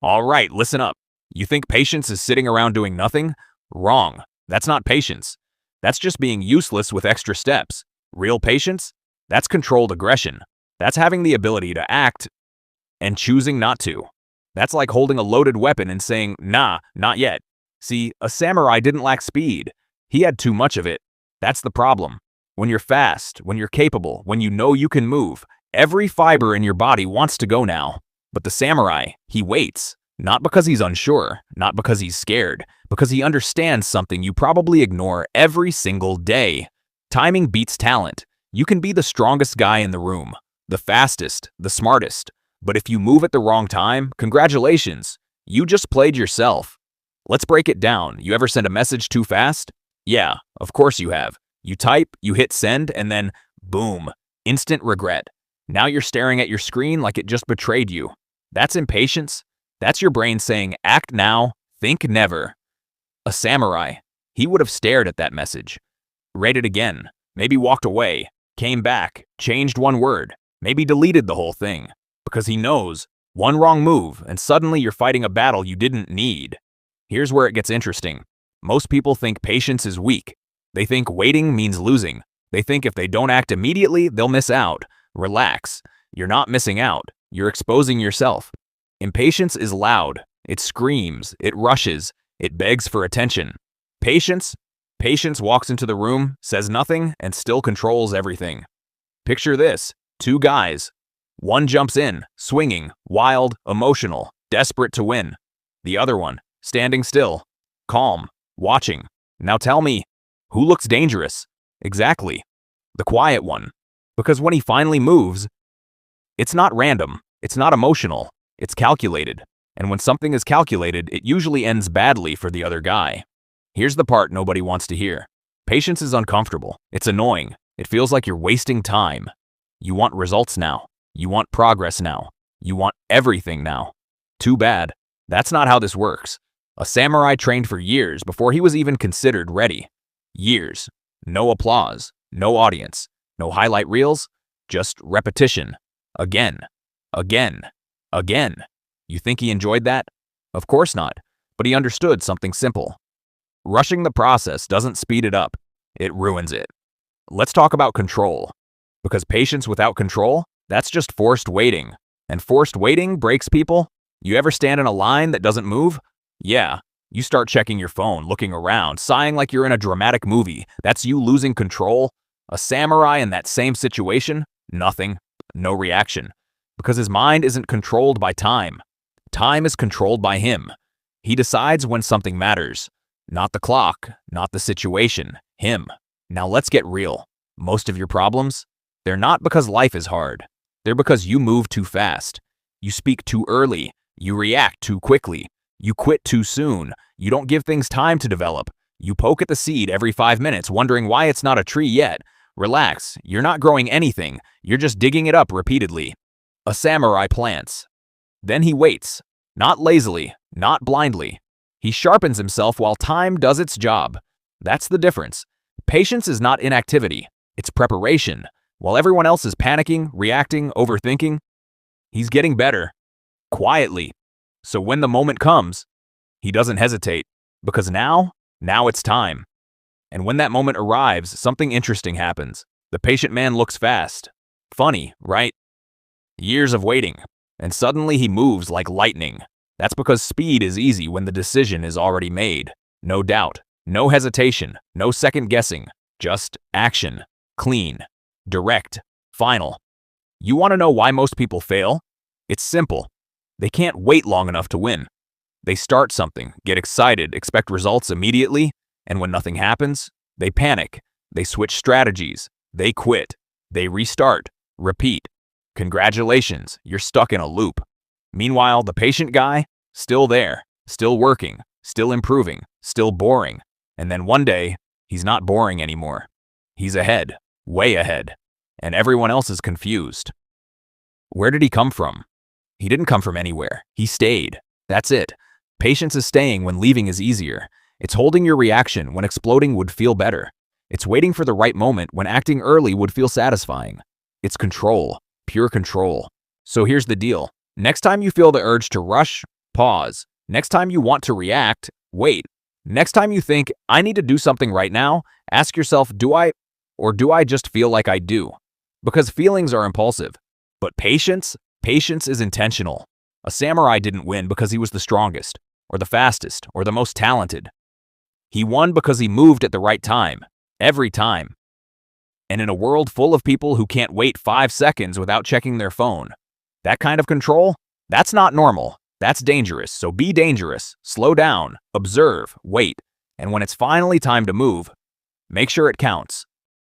All right, listen up. You think patience is sitting around doing nothing? Wrong. That's not patience. That's just being useless with extra steps. Real patience? That's controlled aggression. That's having the ability to act and choosing not to. That's like holding a loaded weapon and saying, nah, not yet. See, a samurai didn't lack speed. He had too much of it. That's the problem. When you're fast, when you're capable, when you know you can move, every fiber in your body wants to go now. But the samurai, he waits. Not because he's unsure, not because he's scared, because he understands something you probably ignore every single day. Timing beats talent. You can be the strongest guy in the room, the fastest, the smartest. But if you move at the wrong time, congratulations, you just played yourself. Let's break it down. You ever send a message too fast? Yeah, of course you have. You type, you hit send, and then boom, instant regret. Now you're staring at your screen like it just betrayed you. That's impatience. That's your brain saying, act now, think never. A samurai, he would have stared at that message, read it again, maybe walked away, came back, changed one word, maybe deleted the whole thing. Because he knows, one wrong move and suddenly you're fighting a battle you didn't need. Here's where it gets interesting. Most people think patience is weak. They think waiting means losing. They think if they don't act immediately, they'll miss out. Relax. You're not missing out. You're exposing yourself. Impatience is loud. It screams. It rushes. It begs for attention. Patience walks into the room, says nothing, and still controls everything. Picture this. Two guys. One jumps in, swinging, wild, emotional, desperate to win. The other one, standing still, calm, watching. Now tell me, who looks dangerous? Exactly. The quiet one. Because when he finally moves, it's not random, it's not emotional, it's calculated. And when something is calculated, it usually ends badly for the other guy. Here's the part nobody wants to hear. Patience is uncomfortable. It's annoying. It feels like you're wasting time. You want results now. You want progress now. You want everything now. Too bad. That's not how this works. A samurai trained for years before he was even considered ready. Years. No applause. No audience. No highlight reels. Just repetition. Again. Again. Again. You think he enjoyed that? Of course not. But he understood something simple. Rushing the process doesn't speed it up. It ruins it. Let's talk about control. Because patience without control, that's just forced waiting. And forced waiting breaks people. You ever stand in a line that doesn't move? Yeah. You start checking your phone, looking around, sighing like you're in a dramatic movie. That's you losing control. A samurai in that same situation? Nothing. No reaction. Because his mind isn't controlled by time. Time is controlled by him. He decides when something matters. Not the clock, not the situation. Him. Now let's get real. Most of your problems? They're not because life is hard. They're because you move too fast. You speak too early. You react too quickly. You quit too soon. You don't give things time to develop. You poke at the seed every 5 minutes, wondering why it's not a tree yet. Relax. You're not growing anything. You're just digging it up repeatedly. A samurai plants. Then he waits. Not lazily, not blindly. He sharpens himself while time does its job. That's the difference. Patience is not inactivity. It's preparation. While everyone else is panicking, reacting, overthinking, he's getting better. Quietly. So when the moment comes, he doesn't hesitate. Because now it's time. And when that moment arrives, something interesting happens. The patient man looks fast. Funny, right? Years of waiting. And suddenly he moves like lightning. That's because speed is easy when the decision is already made. No doubt. No hesitation. No second guessing. Just action. Clean. Direct. Final. You want to know why most people fail? It's simple. They can't wait long enough to win. They start something, get excited, expect results immediately, and when nothing happens, they panic. They switch strategies. They quit. They restart. Repeat. Congratulations, you're stuck in a loop. Meanwhile, the patient guy, still there, still working, still improving, still boring. And then one day, he's not boring anymore. He's ahead, way ahead, and everyone else is confused. Where did he come from? He didn't come from anywhere. He stayed. That's it. Patience is staying when leaving is easier. It's holding your reaction when exploding would feel better. It's waiting for the right moment when acting early would feel satisfying. It's control. Pure control. So here's the deal. Next time you feel the urge to rush, Pause. Next time you want to react, wait. Next time you think, I need to do something right now, ask yourself, do I just feel like I do? Because feelings are impulsive. But patience is intentional. A samurai didn't win because he was the strongest, or the fastest, or the most talented. He won because he moved at the right time, every time. And in a world full of people who can't wait 5 seconds without checking their phone, that kind of control, that's not normal. That's dangerous, so be dangerous. Slow down, observe, wait, and when it's finally time to move, make sure it counts.